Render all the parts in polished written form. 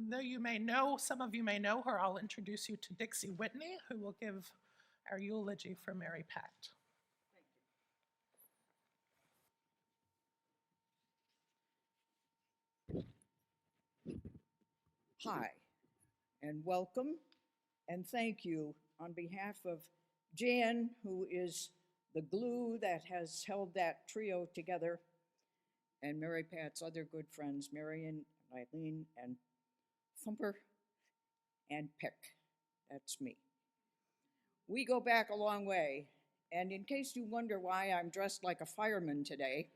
Though some of you may know her, I'll introduce you to Dixie Whitney, who will give our eulogy for Mary Pat. Hi, and welcome, and thank you on behalf of Jan, who is the glue that has held that trio together, and Mary Pat's other good friends, Marion, Eileen, and Thumper, and Pick. That's me. We go back a long way, and in case you wonder why I'm dressed like a fireman today,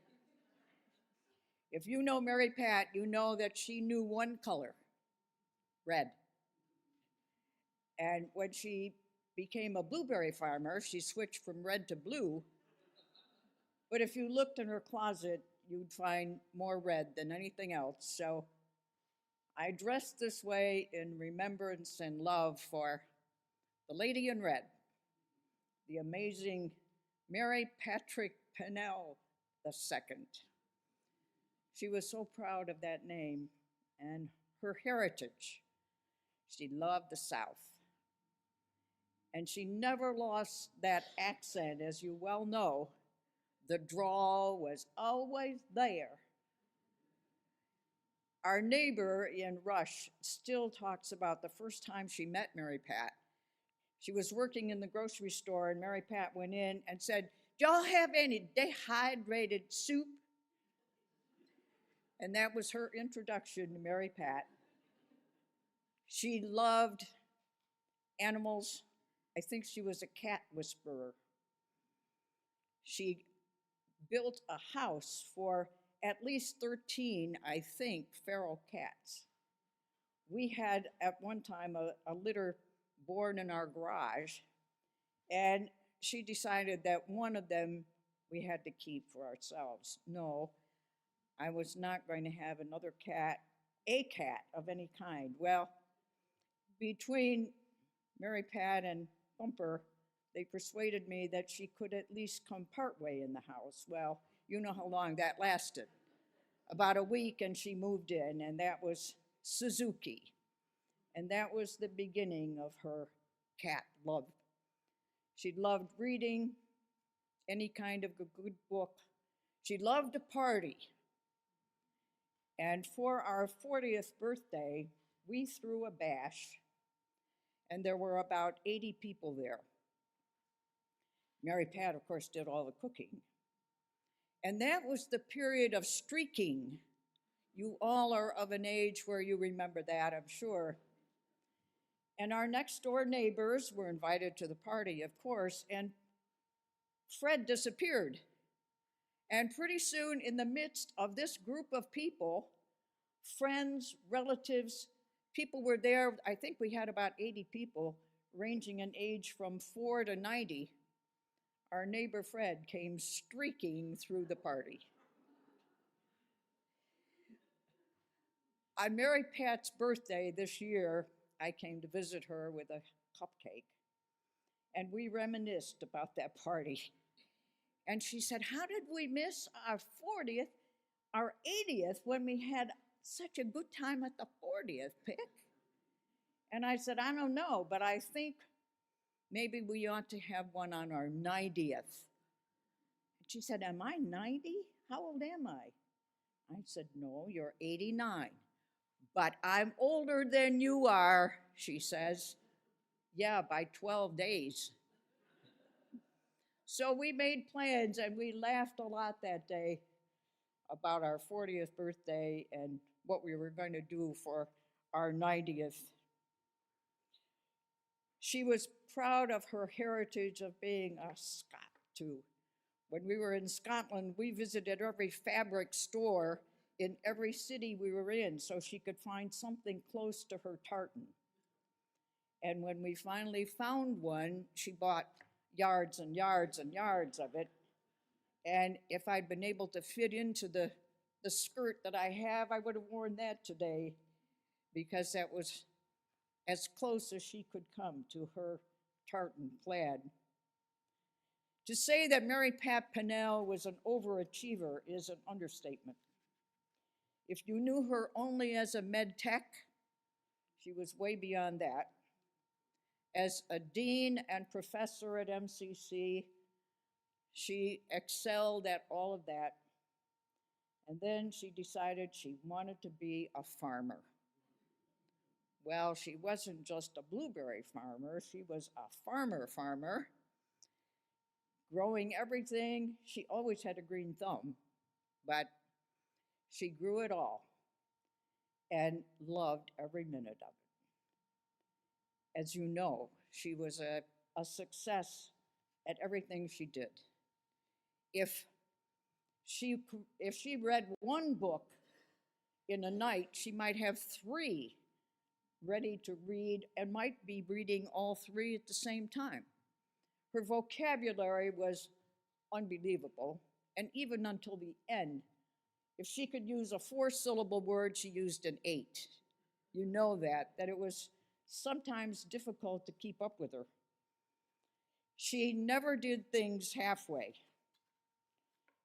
if you know Mary Pat, you know that she knew one color, red. And when she became a blueberry farmer, she switched from red to blue. But if you looked in her closet, you'd find more red than anything else. So I dressed this way in remembrance and love for the lady in red, the amazing Mary Pat Pennell II. She was so proud of that name and her heritage. She loved the South. And she never lost that accent, as you well know. The drawl was always there. Our neighbor in Rush still talks about the first time she met Mary Pat. She was working in the grocery store, and Mary Pat went in and said, "Do y'all have any dehydrated soup?" And that was her introduction to Mary Pat. She loved animals. I think she was a cat whisperer. She built a house for at least 13, I think, feral cats. We had at one time a litter born in our garage, and she decided that one of them we had to keep for ourselves. No, I was not going to have another cat, a cat of any kind. Well, between Mary Pat and Thumper, they persuaded me that she could at least come partway in the house. Well, you know how long that lasted. About a week, and she moved in, and that was Suzuki. And that was the beginning of her cat love. She loved reading any kind of a good book. She loved to party. And for our 40th birthday, we threw a bash, and there were about 80 people there. Mary Pat, of course, did all the cooking. And that was the period of streaking. You all are of an age where you remember that, I'm sure. And our next door neighbors were invited to the party, of course, and Fred disappeared. And pretty soon, in the midst of this group of people, friends, relatives, people were there. I think we had about 80 people, ranging in age from 4 to 90. Our neighbor Fred came streaking through the party. On Mary Pat's birthday this year, I came to visit her with a cupcake, and we reminisced about that party. And she said, "How did we miss our 40th, our 80th, when we had such a good time at the 40th, Pick?" And I said, "I don't know, but I think maybe we ought to have one on our 90th. And she said, "Am I 90? How old am I?" I said, "No, you're 89. But I'm older than you are," she says. "Yeah, by 12 days. So we made plans, and we laughed a lot that day about our 40th birthday and what we were going to do for our 90th. She was proud of her heritage of being a Scot, too. When we were in Scotland, we visited every fabric store in every city we were in so she could find something close to her tartan. And when we finally found one, she bought yards and yards and yards of it. And if I'd been able to fit into the skirt that I have, I would have worn that today, because that was as close as she could come to her tartan plaid. To say that Mary Pat Pennell was an overachiever is an understatement. If you knew her only as a med tech, She was way beyond that. As a dean and professor at MCC, she excelled at all of that. And then she decided she wanted to be a farmer. Well, she wasn't just a blueberry farmer, she was a farmer, growing everything. She always had a green thumb, but she grew it all and loved every minute of it. As you know, she was a success at everything she did. If she read one book in a night, she might have 3 ready to read and might be reading all 3 at the same time. Her vocabulary was unbelievable, and even until the end, if she could use a 4-syllable word, she used an 8. You know that it was sometimes difficult to keep up with her. She never did things halfway.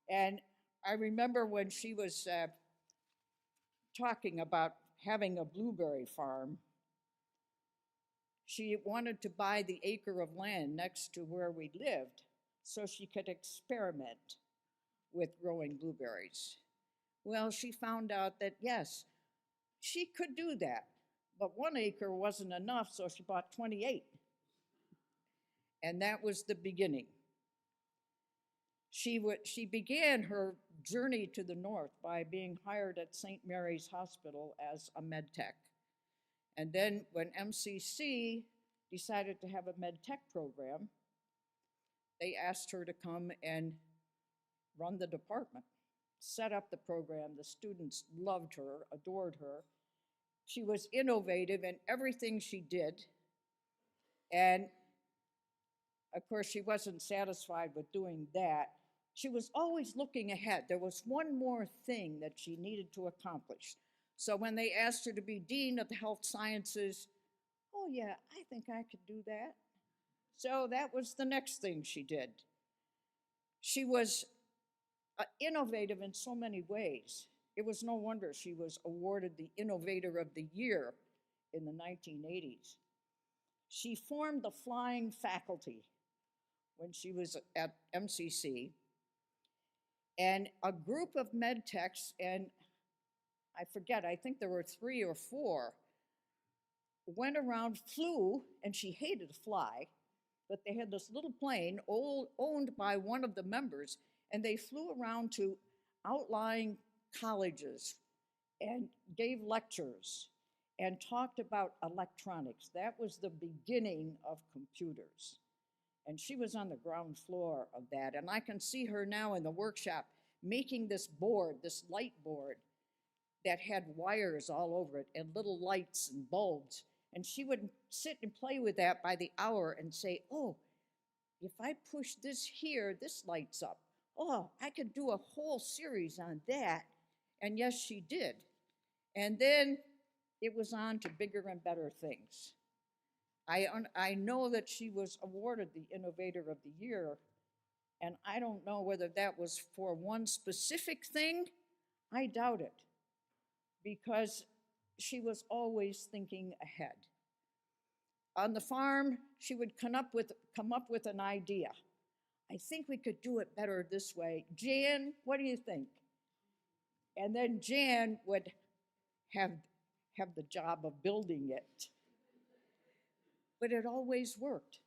And I remember when she was talking about having a blueberry farm, she wanted to buy the acre of land next to where we lived so she could experiment with growing blueberries. Well, she found out that yes, she could do that, but 1 acre wasn't enough, so she bought 28. And that was the beginning. She began her journey to the north by being hired at St. Mary's Hospital as a med tech. And then when MCC decided to have a med tech program, they asked her to come and run the department, set up the program. The students loved her, adored her. She was innovative in everything she did. And of course, she wasn't satisfied with doing that. She was always looking ahead. There was one more thing that she needed to accomplish. So when they asked her to be dean of the health sciences, oh yeah, I think I could do that. So that was the next thing she did. She was innovative in so many ways. It was no wonder she was awarded the Innovator of the Year in the 1980s. She formed the flying faculty when she was at MCC, and a group of med techs, and I forget, I think there were 3 or 4, went around, flew, and she hated to fly, but they had this little plane owned by one of the members, and they flew around to outlying colleges and gave lectures and talked about electronics. That was the beginning of computers. And she was on the ground floor of that. And I can see her now in the workshop making this board, this light board, that had wires all over it and little lights and bulbs. And she would sit and play with that by the hour and say, oh, if I push this here, this lights up. Oh, I could do a whole series on that. And yes, she did. And then it was on to bigger and better things. I know that she was awarded the Innovator of the Year, and I don't know whether that was for one specific thing. I doubt it, because she was always thinking ahead. On the farm, she would come up with an idea. I think we could do it better this way. Jan, what do you think? And then Jan would have the job of building it. But it always worked.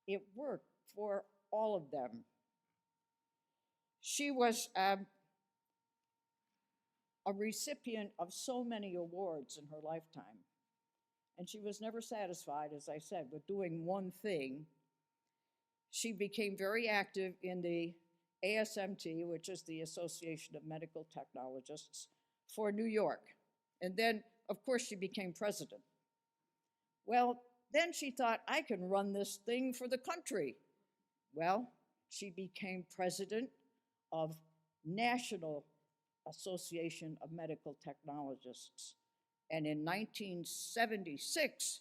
It worked for all of them. She was a recipient of so many awards in her lifetime. And she was never satisfied, as I said, with doing one thing. She became very active in the ASMT, which is the Association of Medical Technologists, for New York. And then, of course, she became president. Well, then she thought, I can run this thing for the country. Well, she became president of National Association of Medical Technologists. And in 1976,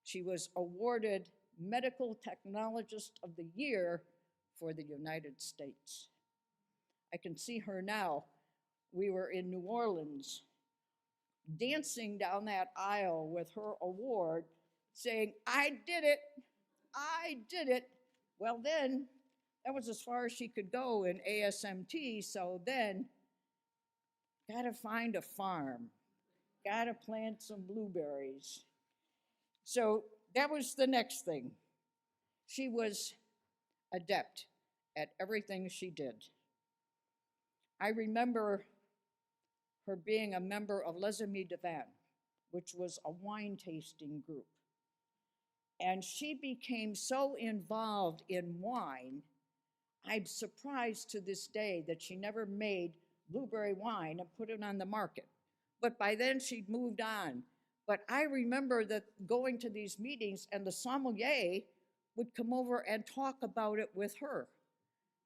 she was awarded Medical Technologist of the Year for the United States. I can see her now. We were in New Orleans dancing down that aisle with her award, saying, "I did it, I did it." Well, then, that was as far as she could go in ASMT, so then, gotta find a farm, gotta plant some blueberries. So that was the next thing. She was adept at everything she did. I remember her being a member of Les Amis de Vin, which was a wine tasting group. And she became so involved in wine, I'm surprised to this day that she never made blueberry wine and put it on the market. But by then she'd moved on. But I remember that going to these meetings and the sommelier would come over and talk about it with her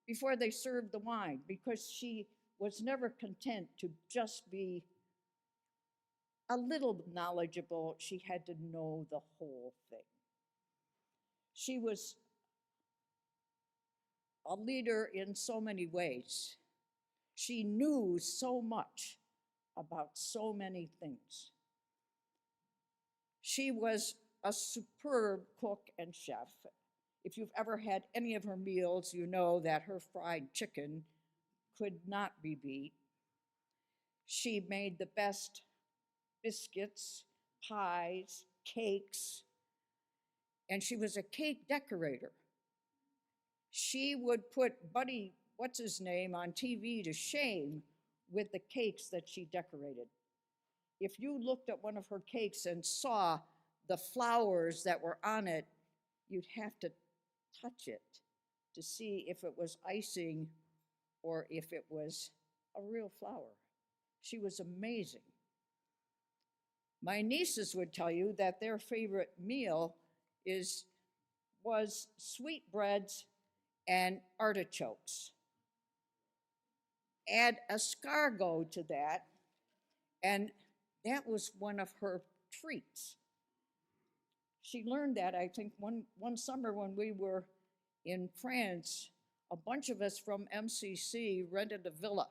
before they served the wine, because she was never content to just be a little knowledgeable. She had to know the whole thing. She was a leader in so many ways. She knew so much about so many things. She was a superb cook and chef. If you've ever had any of her meals, you know that her fried chicken could not be beat. She made the best biscuits, pies, cakes, and she was a cake decorator. She would put Buddy, what's his name, on TV to shame with the cakes that she decorated. If you looked at one of her cakes and saw the flowers that were on it, you'd have to touch it to see if it was icing or if it was a real flower. She was amazing. My nieces would tell you that their favorite meal was sweetbreads and artichokes. Add escargot to that, and that was one of her treats. She learned that, I think, one summer when we were in France. A bunch of us from MCC rented a villa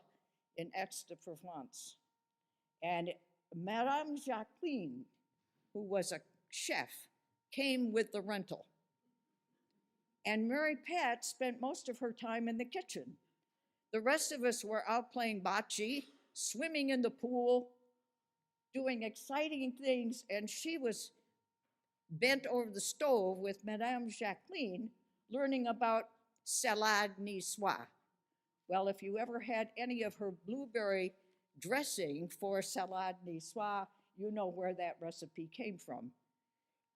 in Aix-de-Provence. And Madame Jacqueline, who was a chef, came with the rental. And Mary Pat spent most of her time in the kitchen. The rest of us were out playing bocce, swimming in the pool, doing exciting things, and she was bent over the stove with Madame Jacqueline, learning about salade niçoise. Well, if you ever had any of her blueberry dressing for salade niçoise, you know where that recipe came from.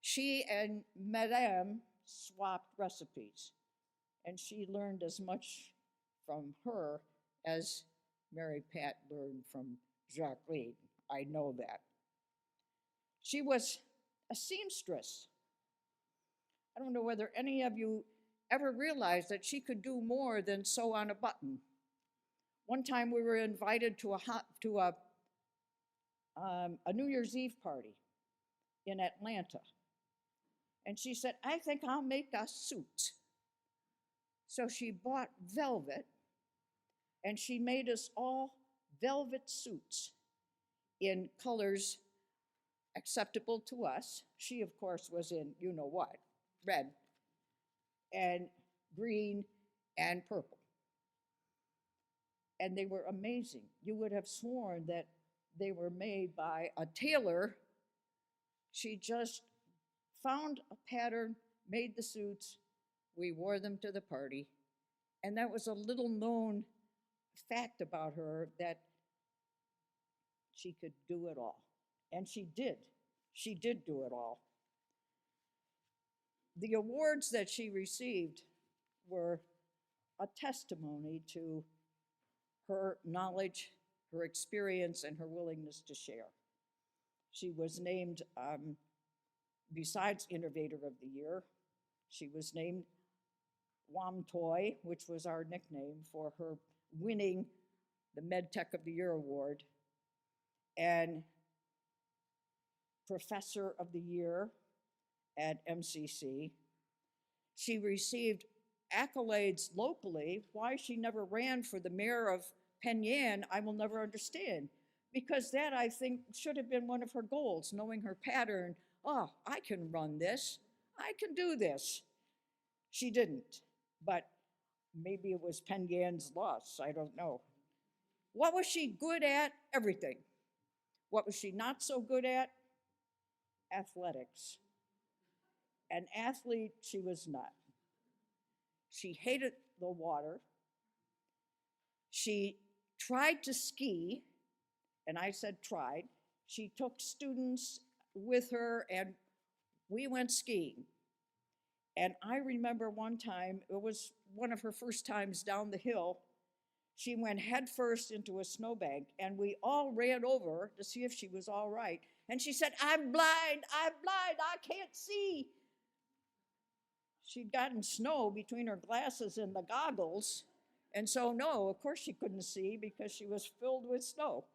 She and Madame swapped recipes, and she learned as much from her as Mary Pat learned from Jacqueline. I know that. She was a seamstress. I don't know whether any of you ever realized that she could do more than sew on a button. One time we were invited to a New Year's Eve party in Atlanta. And she said, "I think I'll make a suit." So she bought velvet, and she made us all velvet suits in colors acceptable to us. She, of course, was in you know what, red and green and purple. And they were amazing. You would have sworn that they were made by a tailor. She just found a pattern, made the suits, we wore them to the party, and that was a little known fact about her, that she could do it all. And she did. She did do it all. The awards that she received were a testimony to her knowledge, her experience, and her willingness to share. She was named, besides Innovator of the Year, she was named Wamtoy, which was our nickname for her winning the MedTech of the Year award, and Professor of the Year at MCC. She received accolades locally. Why she never ran for the mayor of Penn Yan, I will never understand. because that, I think, should have been one of her goals, knowing her pattern. Oh, I can run this. I can do this. She didn't, but maybe it was Penn Yan's loss. I don't know. What was she good at? Everything. What was she not so good at? Athletics. An athlete she was not. She hated the water. She tried to ski, and I said tried. She took students with her, and we went skiing. And I remember one time, it was one of her first times down the hill, she went headfirst into a snowbank, and we all ran over to see if she was all right. And she said, I'm blind, I can't see. She'd gotten snow between her glasses and the goggles, and so no, of course she couldn't see because she was filled with snow.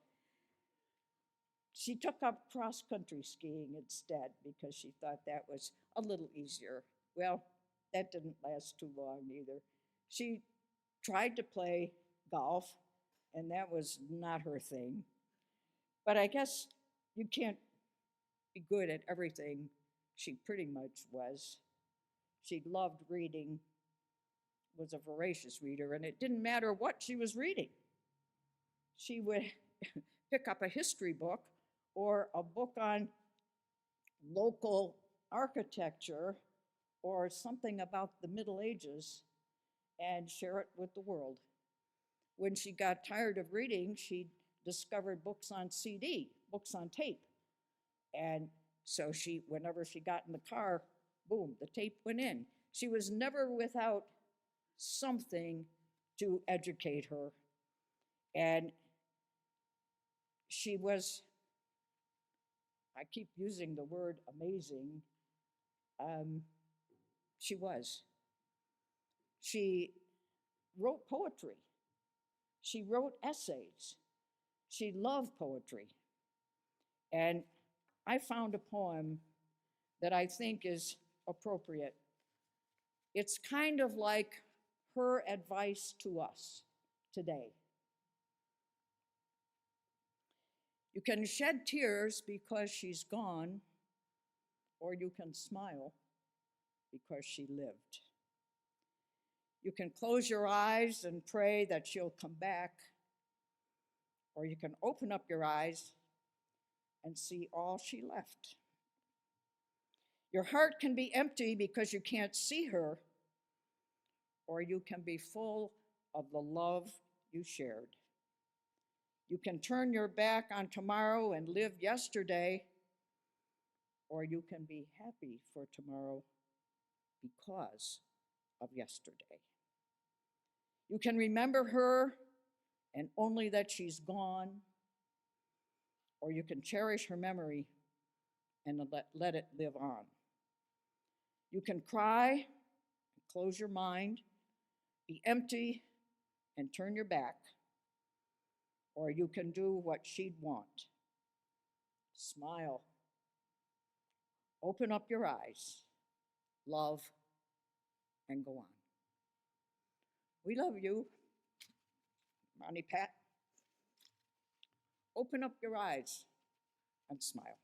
She took up cross-country skiing instead because she thought that was a little easier. Well, that didn't last too long either. She tried to play golf, and that was not her thing. But I guess you can't be good at everything. She pretty much was. She loved reading, was a voracious reader, and it didn't matter what she was reading. She would pick up a history book or a book on local architecture or something about the Middle Ages and share it with the world. When she got tired of reading, she discovered books on CD, books on tape. And so whenever she got in the car, boom, the tape went in. She was never without something to educate her. And she was, I keep using the word amazing, she was. She wrote poetry. She wrote essays. She loved poetry. And I found a poem that I think is appropriate. It's kind of like her advice to us today. You can shed tears because she's gone, or you can smile because she lived. You can close your eyes and pray that she'll come back, or you can open up your eyes and see all she left. Your heart can be empty because you can't see her, or you can be full of the love you shared. You can turn your back on tomorrow and live yesterday, or you can be happy for tomorrow because of yesterday. You can remember her and only that she's gone, or you can cherish her memory and let it live on. You can cry, close your mind, be empty, and turn your back, or you can do what she'd want. Smile, open up your eyes, love, and go on. We love you, Mary Pat. Open up your eyes and smile.